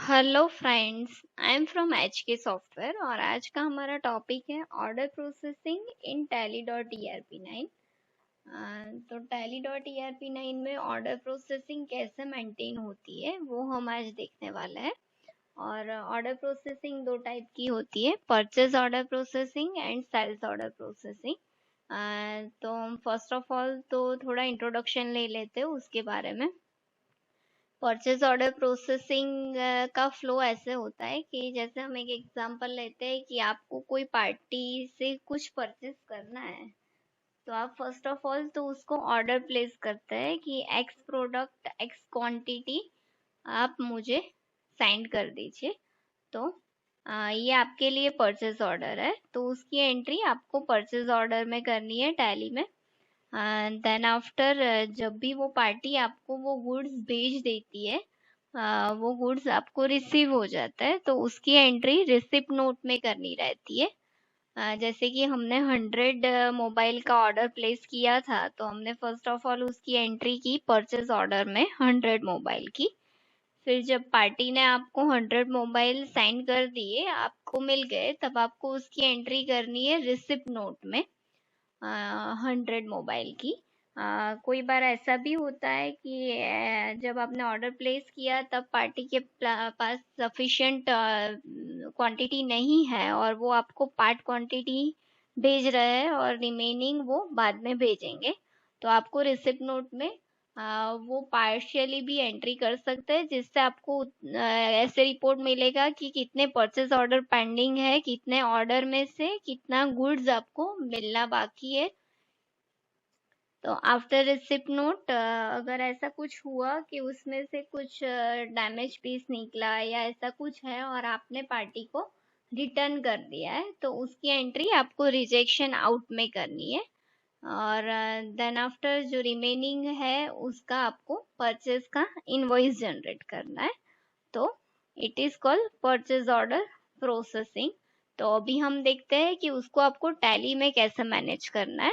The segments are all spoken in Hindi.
Hello friends, I am from HK software और आज का हमारा टॉपिक है order processing in Tally dot ERP9। तो टैली डॉट ERP9 में ऑर्डर प्रोसेसिंग कैसे मेंटेन होती है वो हम आज देखने वाले हैं। और ऑर्डर प्रोसेसिंग दो टाइप की होती है, purchase order processing and sales order processing. तो फर्स्ट ऑफ ऑल तो थोड़ा इंट्रोडक्शन ले लेते हैं उसके बारे में। परचेज ऑर्डर प्रोसेसिंग का फ्लो ऐसे होता है कि जैसे हम एक एग्जांपल लेते हैं कि आपको कोई पार्टी से कुछ परचेज करना है, तो आप फर्स्ट ऑफ ऑल तो उसको ऑर्डर प्लेस करते हैं कि एक्स प्रोडक्ट एक्स क्वांटिटी आप मुझे सेंड कर दीजिए। तो ये आपके लिए परचेज ऑर्डर है, तो उसकी एंट्री आपको परचेज ऑर्डर में करनी है टैली में। देन आफ्टर जब भी वो पार्टी आपको वो गुड्स भेज देती है, वो गुड्स आपको रिसीव हो जाता है, तो उसकी एंट्री रिसिप्ट नोट में करनी रहती है। जैसे कि हमने 100 मोबाइल का ऑर्डर प्लेस किया था, तो हमने फर्स्ट ऑफ ऑल उसकी एंट्री की परचेज ऑर्डर में 100 मोबाइल की। फिर जब पार्टी ने आपको 100 मोबाइल साइन कर दिए, आपको मिल गए, तब आपको उसकी एंट्री करनी है रिसिप्ट नोट में 100 मोबाइल की। कोई बार ऐसा भी होता है कि जब आपने ऑर्डर प्लेस किया तब पार्टी के पास सफिशिएंट क्वांटिटी नहीं है और वो आपको पार्ट क्वांटिटी भेज रहे हैं और रिमेनिंग वो बाद में भेजेंगे, तो आपको रिसिप्ट नोट में वो पार्शियली भी एंट्री कर सकते हैं, जिससे आपको ऐसे रिपोर्ट मिलेगा कि कितने परचेज ऑर्डर पेंडिंग है, कितने ऑर्डर में से कितना गुड्स आपको मिलना बाकी है। तो आफ्टर रिसिप्ट नोट अगर ऐसा कुछ हुआ कि उसमें से कुछ डैमेज पीस निकला या ऐसा कुछ है और आपने पार्टी को रिटर्न कर दिया है, तो उसकी एंट्री आपको रिजेक्शन आउट में करनी है। और देन आफ्टर जो रिमेनिंग है उसका आपको परचेज का इनवॉइस जनरेट करना है। तो it is called purchase order processing. तो अभी हम देखते हैं कि उसको आपको टैली में कैसे मैनेज करना है।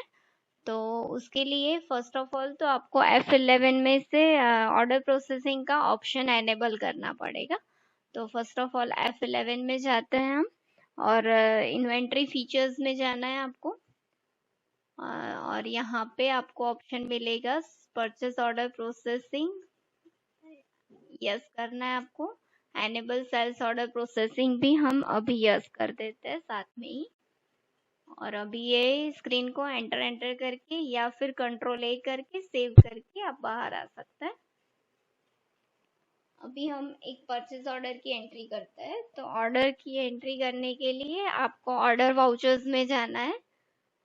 तो उसके लिए फर्स्ट ऑफ ऑल तो आपको F11 में से ऑर्डर प्रोसेसिंग का ऑप्शन एनेबल करना पड़ेगा। तो फर्स्ट ऑफ ऑल F11 में जाते हैं हम और इन्वेंट्री फीचर्स में जाना है आपको। और यहाँ पे आपको ऑप्शन मिलेगा परचेस ऑर्डर प्रोसेसिंग, यस करना है आपको। एनेबल सेल्स ऑर्डर प्रोसेसिंग भी हम अभी यस कर देते हैं साथ में ही। और अभी ये स्क्रीन को एंटर करके या फिर कंट्रोल A करके सेव करके आप बाहर आ सकते हैं। अभी हम एक परचेज ऑर्डर की एंट्री करते हैं। तो ऑर्डर की एंट्री करने के लिए आपको ऑर्डर वाउचर्स में जाना है।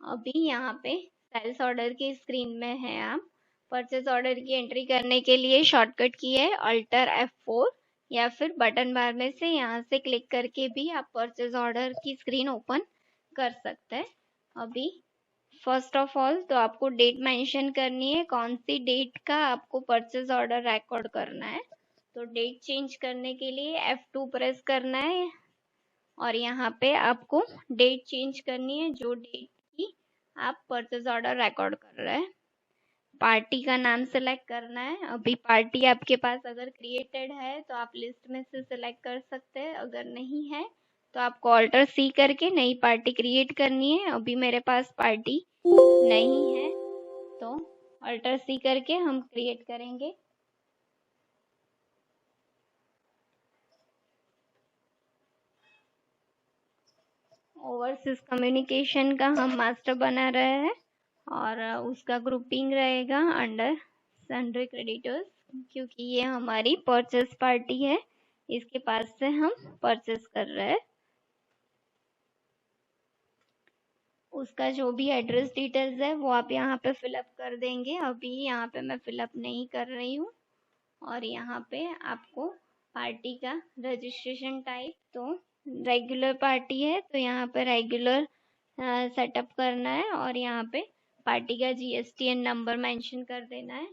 अभी यहाँ पे सेल्स ऑर्डर की स्क्रीन में है आप। परचेज ऑर्डर की एंट्री करने के लिए शॉर्टकट की है अल्टर F4 या फिर बटन बार में से यहाँ से क्लिक करके भी आप परचेज ऑर्डर की स्क्रीन ओपन कर सकते हैं। अभी फर्स्ट ऑफ ऑल तो आपको डेट मेंशन करनी है, कौन सी डेट का आपको परचेज ऑर्डर रिकॉर्ड करना है। तो डेट चेंज करने के लिए F2 प्रेस करना है और यहाँ पे आपको डेट चेंज करनी है जो डेट की आप परचेज ऑर्डर रिकॉर्ड कर रहे हैं। पार्टी का नाम सेलेक्ट करना है। अभी पार्टी आपके पास अगर क्रिएटेड है तो आप लिस्ट में से सिलेक्ट कर सकते हैं, अगर नहीं है तो आपको ऑल्टर C करके नई पार्टी क्रिएट करनी है। अभी मेरे पास पार्टी नहीं है तो ऑल्टर C करके हम क्रिएट करेंगे। ओवरसीज कम्युनिकेशन का हम मास्टर बना रहे हैं और उसका ग्रुपिंग रहेगा अंडर सन्ड्री क्रेडिटर्स, क्योंकि ये हमारी परचेस पार्टी है, इसके पास से हम परचेस कर रहे हैं। उसका जो भी एड्रेस डिटेल्स है वो आप यहाँ पे फिलअप कर देंगे। अभी यहाँ पे मैं फिलअप नहीं कर रही हूँ। और यहाँ पे आपको पार्टी का रजिस्ट्रेशन टाइप तो रेगुलर पार्टी है, तो यहाँ पे रेगुलर सेटअप करना है और यहाँ पे पार्टी का GSTN नंबर मेंशन कर देना है।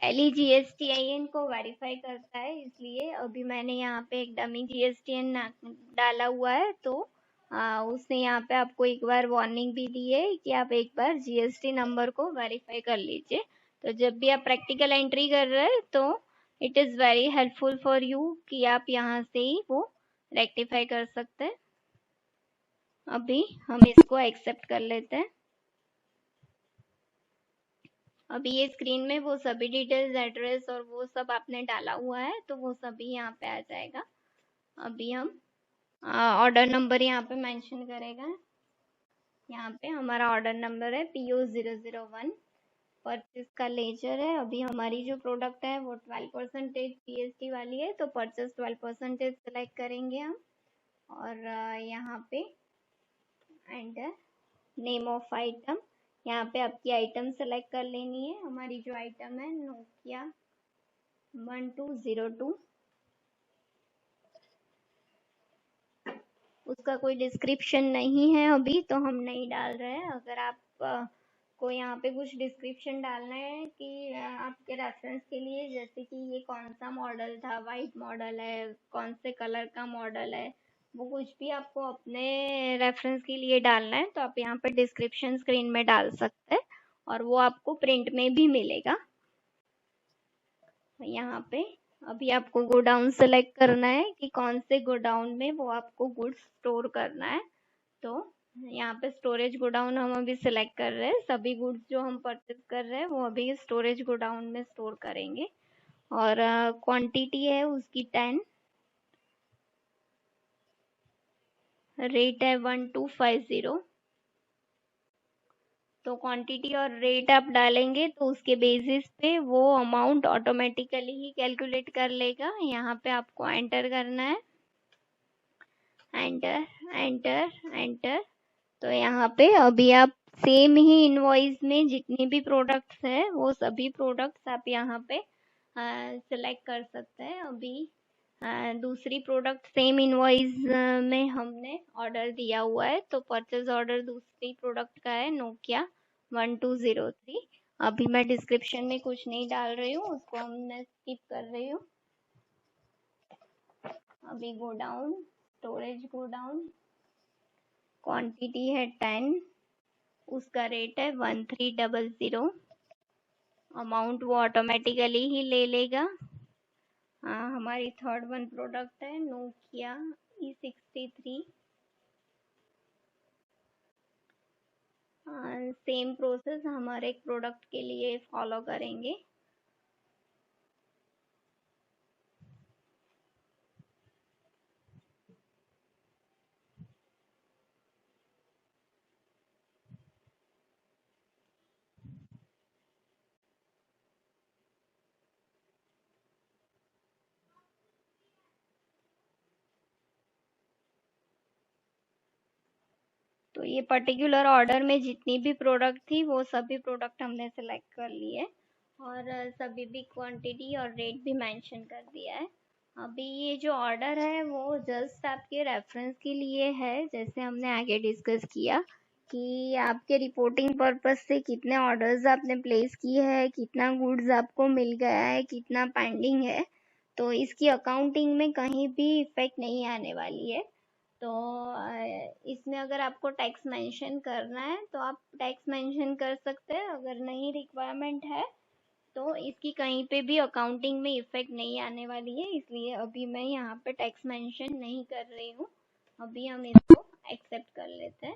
टैली GSTIN को वेरीफाई करता है, इसलिए अभी मैंने यहाँ पे एक डमी GSTIN डाला हुआ है। तो उसने यहाँ पे आपको एक बार वार्निंग भी दी है कि आप एक बार GST नंबर को वेरीफाई कर लीजिए। तो जब भी आप प्रैक्टिकल एंट्री कर रहे हैं तो it is very helpful for you कि आप यहाँ से ही वो रेक्टिफाई कर सकते हैं। अभी हम इसको एक्सेप्ट कर लेते हैं। अभी ये स्क्रीन में वो सभी डिटेल्स, एड्रेस और वो सब आपने डाला हुआ है, तो वो सभी यहाँ पे आ जाएगा। अभी हम ऑर्डर नंबर यहाँ पे मेंशन करेगा। यहाँ पे हमारा ऑर्डर नंबर है PO001, परचेज का लेजर है। अभी हमारी जो प्रोडक्ट है वो 12% GST वाली है, तो परचेज 12% सेलेक्ट करेंगे हम। और यहाँ पे एंटर नेम ऑफ आइटम, यहाँ पे आपकी आइटम सेलेक्ट कर लेनी है। हमारी जो आइटम है नोकिया 1202, उसका कोई डिस्क्रिप्शन नहीं है अभी, तो हम नहीं डाल रहे हैं। अगर आप को यहाँ पे कुछ डिस्क्रिप्शन डालना है कि आपके रेफरेंस के लिए, जैसे कि ये कौन सा मॉडल था, वाइट मॉडल है, कौन से कलर का मॉडल है, वो कुछ भी आपको अपने रेफरेंस के लिए डालना है, तो आप यहाँ पे डिस्क्रिप्शन स्क्रीन में डाल सकते हैं और वो आपको प्रिंट में भी मिलेगा। यहाँ पे अभी आपको गोडाउन सेलेक्ट करना है कि कौन से गोडाउन में वो आपको गुड्स स्टोर करना है। तो यहाँ पे स्टोरेज गोडाउन हम अभी सिलेक्ट कर रहे हैं। सभी गुड्स जो हम परचेज कर रहे हैं वो अभी स्टोरेज गोडाउन में स्टोर करेंगे। और क्वांटिटी है उसकी 10, रेट है 1250। तो क्वांटिटी और रेट आप डालेंगे तो उसके बेसिस पे वो अमाउंट ऑटोमेटिकली ही कैलकुलेट कर लेगा। यहाँ पे आपको एंटर करना है, एंटर एंटर एंटर। तो यहाँ पे अभी आप सेम ही इनवॉइस में जितनी भी प्रोडक्ट्स है वो सभी प्रोडक्ट्स आप यहाँ पे सिलेक्ट कर सकते हैं। अभी दूसरी प्रोडक्ट सेम इनवॉइस में हमने ऑर्डर दिया हुआ है, तो परचेज ऑर्डर दूसरी प्रोडक्ट का है नोकिया 1203। अभी मैं डिस्क्रिप्शन में कुछ नहीं डाल रही हूँ, उसको मैं स्किप कर रही हूँ। अभी गोडाउन, स्टोरेज गोडाउन, क्वांटिटी है 10, उसका रेट है 1300। अमाउंट वो ऑटोमेटिकली ही ले लेगा। हमारी थर्ड वन प्रोडक्ट है नोकिया E63। सेम प्रोसेस हमारे एक प्रोडक्ट के लिए फॉलो करेंगे। तो ये पर्टिकुलर ऑर्डर में जितनी भी प्रोडक्ट थी वो सभी प्रोडक्ट हमने सेलेक्ट कर लिए और सभी भी क्वांटिटी और रेट भी मेंशन कर दिया है। अभी ये जो ऑर्डर है वो जस्ट आपके रेफरेंस के लिए है, जैसे हमने आगे डिस्कस किया कि आपके रिपोर्टिंग पर्पस से कितने ऑर्डर्स आपने प्लेस किए हैं, कितना गुड्स आपको मिल गया है, कितना पेंडिंग है। तो इसकी अकाउंटिंग में कहीं भी इफेक्ट नहीं आने वाली है। तो इसमें अगर आपको टैक्स मेंशन करना है तो आप टैक्स मेंशन कर सकते हैं, अगर नहीं रिक्वायरमेंट है तो इसकी कहीं पे भी अकाउंटिंग में इफेक्ट नहीं आने वाली है, इसलिए अभी मैं यहाँ पे टैक्स मेंशन नहीं कर रही हूँ। अभी हम इसको एक्सेप्ट कर लेते हैं।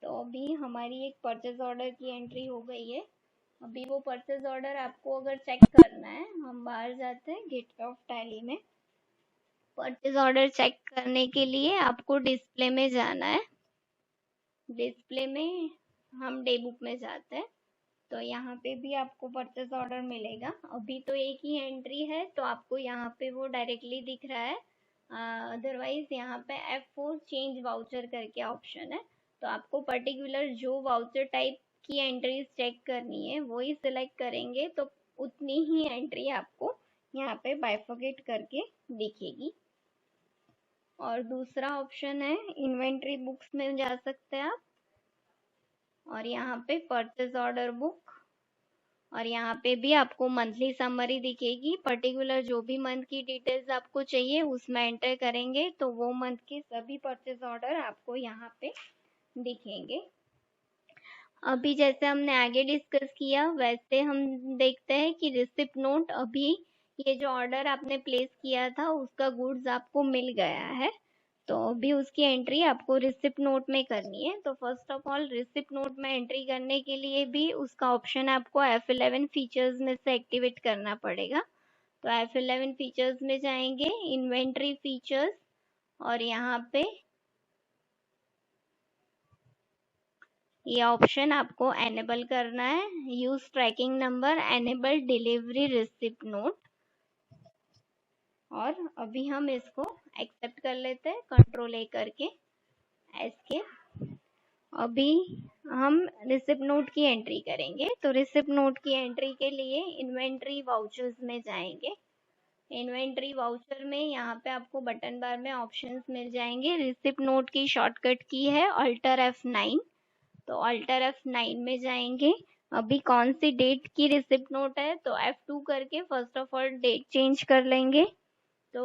तो अभी हमारी एक परचेज ऑर्डर की एंट्री हो गई है। अभी वो परचेज ऑर्डर आपको अगर चेक करना है, हम बाहर जाते हैं गेटवे ऑफ टैली में। परचेज ऑर्डर चेक करने के लिए आपको डिस्प्ले में जाना है। डिस्प्ले में हम डे बुक में जाते हैं, तो यहाँ पे भी आपको परचेज ऑर्डर मिलेगा। अभी तो एक ही एंट्री है तो आपको यहाँ पे वो डायरेक्टली दिख रहा है, अदरवाइज यहाँ पे F4 चेंज वाउचर करके ऑप्शन है। तो आपको पर्टिकुलर जो वाउचर टाइप की एंट्रीज चेक करनी है वो ही सिलेक्ट करेंगे तो उतनी ही एंट्री आपको यहाँ पे बाइफरकेट करके दिखेगी। और दूसरा ऑप्शन है इन्वेंट्री बुक्स में जा सकते हैं आप, और यहाँ पे परचेज ऑर्डर बुक और यहाँ पे भी आपको मंथली समरी दिखेगी। पर्टिकुलर जो भी मंथ की डिटेल्स आपको चाहिए उसमें एंटर करेंगे तो वो मंथ के सभी परचेज ऑर्डर आपको यहाँ पे दिखेंगे। अभी जैसे हमने आगे डिस्कस किया वैसे हम देखते हैं कि रिसिप्ट नोट, अभी ये जो ऑर्डर आपने प्लेस किया था उसका गुड्स आपको मिल गया है, तो अभी उसकी एंट्री आपको रिसिप्ट नोट में करनी है। तो first of all receipt note में एंट्री करने के लिए भी उसका ऑप्शन आपको F11 फीचर्स में से एक्टिवेट करना पड़ेगा। तो F11 फीचर्स में जाएंगे, इन्वेंट्री फीचर्स, और यहाँ पे ये ऑप्शन आपको एनेबल करना है, use tracking number, enable delivery receipt note. और अभी हम इसको एक्सेप्ट कर लेते हैं कंट्रोल ए करके, एस्केप। अभी हम रिसिप्ट नोट की एंट्री करेंगे। तो रिसिप्ट नोट की एंट्री के लिए इन्वेंट्री वाउचर्स में जाएंगे। इन्वेंट्री वाउचर में यहाँ पे आपको बटन बार में ऑप्शंस मिल जाएंगे। रिसिप्ट नोट की शॉर्टकट की है अल्टर F9, तो अल्टर F9 में जाएंगे। अभी कौन सी डेट की रिसिप्ट नोट है तो F2 करके first of all date change कर लेंगे। तो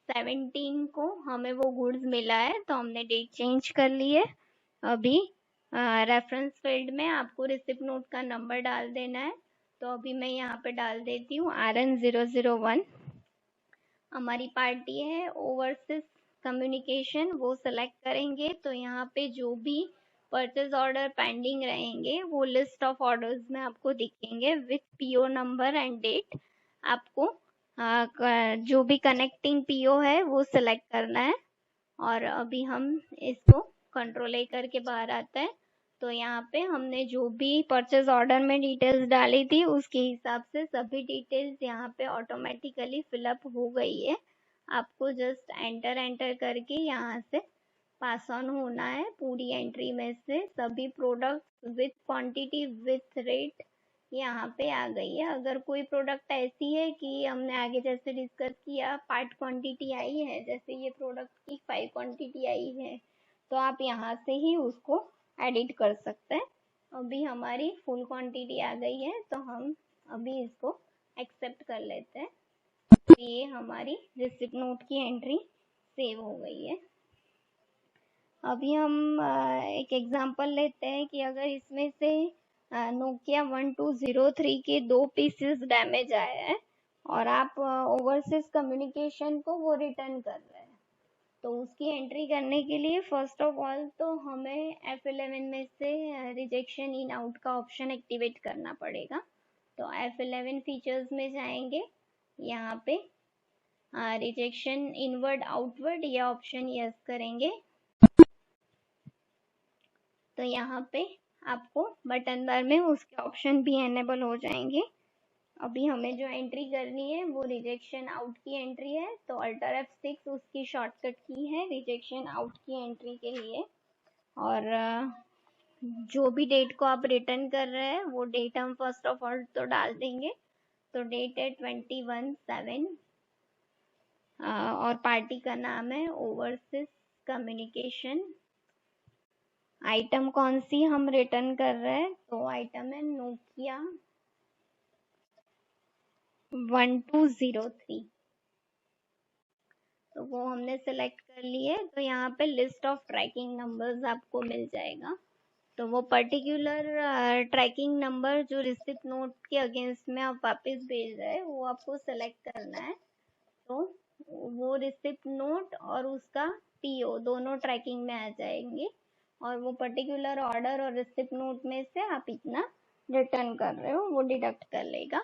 17 को हमें वो गुड्स मिला है तो हमने डेट चेंज कर ली है। अभी रेफरेंस फील्ड में आपको रिसिप्ट नोट का नंबर डाल देना है, तो अभी मैं यहाँ पे डाल देती हूँ RN001। हमारी पार्टी है ओवरसीज कम्युनिकेशन, वो सेलेक्ट करेंगे। तो यहाँ पे जो भी परचेज ऑर्डर पेंडिंग रहेंगे वो लिस्ट ऑफ ऑर्डर्स में आपको दिखेंगे with PO number and date. आपको जो भी कनेक्टिंग पीओ है वो सेलेक्ट करना है। और अभी हम इसको कंट्रोल ए करके बाहर आता है। तो यहाँ पे हमने जो भी परचेज ऑर्डर में डिटेल्स डाली थी उसके हिसाब से सभी डिटेल्स यहाँ पे ऑटोमेटिकली फिलअप हो गई है। आपको जस्ट एंटर करके यहाँ से पास ऑन होना है। पूरी एंट्री में से सभी products with quantity with rate यहाँ पे आ गई है। अगर कोई प्रोडक्ट ऐसी है कि हमने आगे जैसे डिस्कस किया पार्ट क्वांटिटी आई है, जैसे ये प्रोडक्ट की 5 क्वांटिटी आई है, तो आप यहाँ से ही उसको एडिट कर सकते हैं। अभी हमारी फुल क्वांटिटी आ गई है तो हम अभी इसको एक्सेप्ट कर लेते हैं। तो ये हमारी रिसिप्ट नोट की एंट्री सेव हो गई है। अभी हम एक एग्जांपल लेते हैं कि अगर इसमें से नोकिया 1203 के 2 पीसेस डैमेज आए हैं और आप ओवरसीज कम्युनिकेशन को वो रिटर्न कर रहे हैं, तो उसकी एंट्री करने के लिए फर्स्ट ऑफ ऑल तो हमें F11 में से रिजेक्शन इन आउट का ऑप्शन एक्टिवेट करना पड़ेगा। तो F11 फीचर्स में जाएंगे, यहाँ पे रिजेक्शन इनवर्ड आउटवर्ड ये ऑप्शन यस करेंगे। तो यहाँ पे आपको बटन बार में उसके ऑप्शन भी एनेबल हो जाएंगे। अभी हमें जो एंट्री करनी है वो रिजेक्शन आउट की एंट्री है, तो अल्टर F6 उसकी शॉर्टकट की है रिजेक्शन आउट की एंट्री के लिए। और जो भी डेट को आप रिटर्न कर रहे हैं वो डेट हम फर्स्ट ऑफ ऑल तो डाल देंगे। तो डेट है 21/7 और पार्टी का नाम है ओवरसीज कम्युनिकेशन। आइटम कौन सी हम रिटर्न कर रहे हैं तो आइटम है नोकिया 1203, तो वो हमने सेलेक्ट कर लिए। तो यहाँ पे लिस्ट ऑफ ट्रैकिंग नंबर्स आपको मिल जाएगा। तो वो पर्टिकुलर ट्रैकिंग नंबर जो रिसिप्ट नोट के अगेंस्ट में आप वापस भेज रहे हैं वो आपको सेलेक्ट करना है। तो वो रिसिप्ट नोट और उसका पीओ दोनों ट्रैकिंग में आ जाएंगे और वो पर्टिकुलर ऑर्डर और रिसिप्ट नोट में से आप इतना रिटर्न कर रहे हो वो डिडक्ट कर लेगा।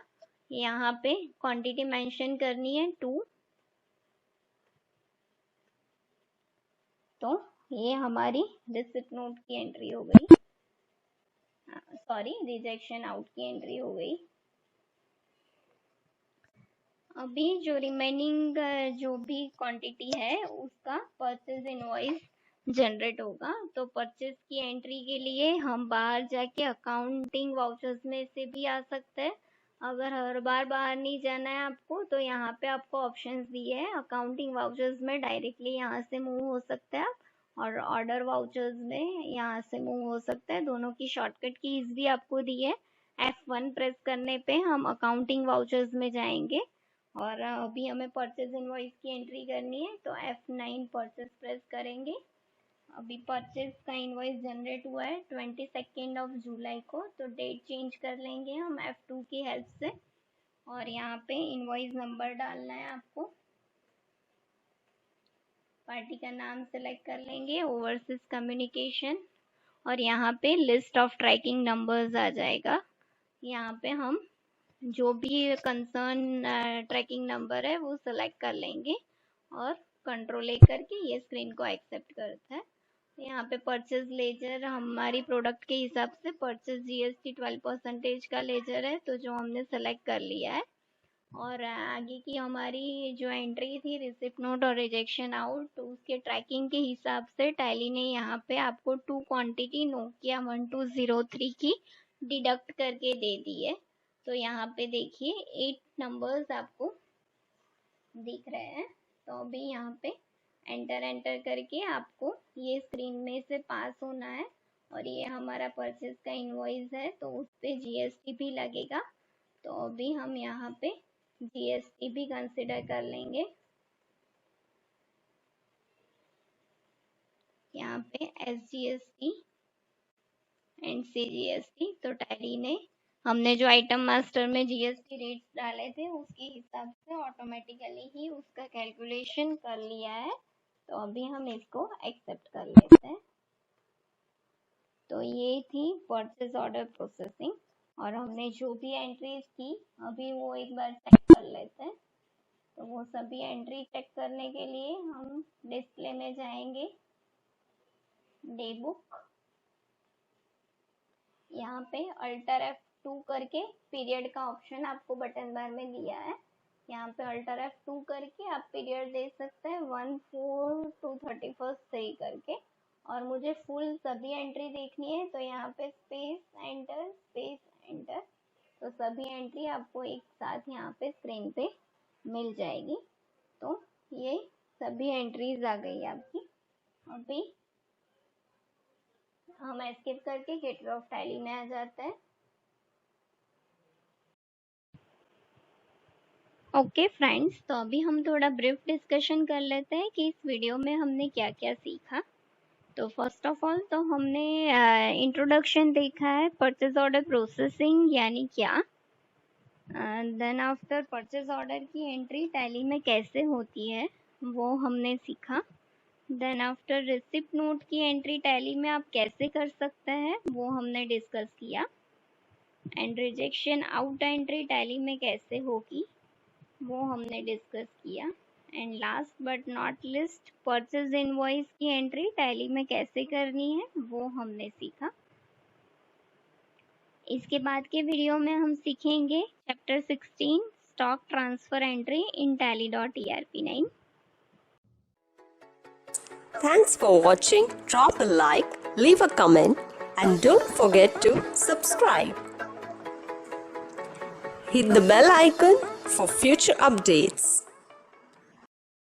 यहाँ पे क्वांटिटी मेंशन करनी है 2। तो ये हमारी रिसिप्ट नोट की एंट्री हो गई, सॉरी रिजेक्शन आउट की एंट्री हो गई। अभी जो रिमेनिंग जो भी क्वांटिटी है उसका परचेज इनवॉइस जनरेट होगा। तो परचेज की एंट्री के लिए हम बाहर जाके अकाउंटिंग वाउचर्स में से भी आ सकते हैं। अगर हर बार बाहर नहीं जाना है आपको तो यहाँ पे आपको ऑप्शंस दिए हैं। अकाउंटिंग वाउचर्स में डायरेक्टली यहाँ से मूव हो सकते हैं आप, और ऑर्डर वाउचर्स में यहाँ से मूव हो सकते हैं। दोनों की शॉर्टकट कीज भी आपको दी है। F1 प्रेस करने पे हम अकाउंटिंग वाउचर्स में जाएंगे और अभी हमें परचेज इनवॉइस की एंट्री करनी है, तो F9 परचेज प्रेस करेंगे। अभी परचेज का इनवॉइस जनरेट हुआ है 22 जुलाई को, तो डेट चेंज कर लेंगे हम F2 की हेल्प से। और यहाँ पे इनवॉइस नंबर डालना है आपको, पार्टी का नाम सेलेक्ट कर लेंगे, ओवरसीज कम्युनिकेशन, और यहाँ पे लिस्ट ऑफ ट्रैकिंग नंबर्स आ जाएगा। यहाँ पे हम जो भी कंसर्न ट्रैकिंग नंबर है वो सेलेक्ट कर लेंगे और कंट्रोल ए करके ये स्क्रीन को एक्सेप्ट करता है। यहाँ पे परचेज लेजर हमारी प्रोडक्ट के हिसाब से परचेज जीएसटी 12% का लेजर है, तो जो हमने सेलेक्ट कर लिया है। और आगे की हमारी जो एंट्री थी रिसिप्ट नोट और रिजेक्शन आउट, तो उसके ट्रैकिंग के हिसाब से टैली ने यहाँ पे आपको 2 क्वांटिटी नोकिया 1203 की डिडक्ट करके दे दी है। तो यहाँ पे देखिए 8 नंबर्स आपको दिख रहे हैं। तो अभी यहाँ पे एंटर करके आपको ये स्क्रीन में से पास होना है, और ये हमारा परचेज का इनवॉइस है, तो उस पे जीएसटी भी लगेगा। तो अभी हम यहाँ पे जीएसटी भी कंसिडर कर लेंगे। यहाँ पे एसजीएसटी एंड सीजीएसटी, तो टैली ने हमने जो आइटम मास्टर में जीएसटी रेट्स डाले थे उसके हिसाब से ऑटोमेटिकली ही उसका कैलकुलेशन कर लिया है। तो अभी हम इसको एक्सेप्ट कर लेते हैं। तो ये थी परचेज ऑर्डर प्रोसेसिंग, और हमने जो भी एंट्रीज की अभी वो एक बार चेक कर लेते हैं। तो वो सभी एंट्री चेक करने के लिए हम डिस्प्ले में जाएंगे, डे बुक, यहाँ पे अल्टर F2 करके पीरियड का ऑप्शन आपको बटन बार में दिया है। यहाँ पे अल्टर F2 करके आप पीरियड दे सकते हैं 1/4 to 31st 3 करके, और मुझे फुल सभी एंट्री देखनी है, तो यहाँ पे स्पेस एंटर, तो सभी एंट्री आपको एक साथ यहाँ पे स्क्रीन पे मिल जाएगी। तो ये सभी एंट्रीज आ गई आपकी। अभी हम एस्केप करके गेटवे ऑफ टैली में आ जाते हैं। ओके फ्रेंड्स, तो अभी हम थोड़ा ब्रीफ डिस्कशन कर लेते हैं कि इस वीडियो में हमने क्या क्या सीखा। तो फर्स्ट ऑफ ऑल तो हमने इंट्रोडक्शन देखा है, परचेज ऑर्डर प्रोसेसिंग यानी क्या, देन आफ्टर परचेज ऑर्डर की एंट्री टैली में कैसे होती है वो हमने सीखा। देन आफ्टर रिसिप्ट नोट की एंट्री टैली में आप कैसे कर सकते हैं वो हमने डिस्कस किया। And rejection out entry tally में कैसे होगी वो हमने डिस्कस किया। And last but not list purchase invoice की एंट्री टैली में कैसे करनी है वो हमने सीखा। इसके बाद के वीडियो में हम सीखेंगे chapter 16 stock transfer entry in tally.erp9। Thanks for watching. Drop a like, leave a comment, and don't forget to subscribe. Hit the bell icon for future updates.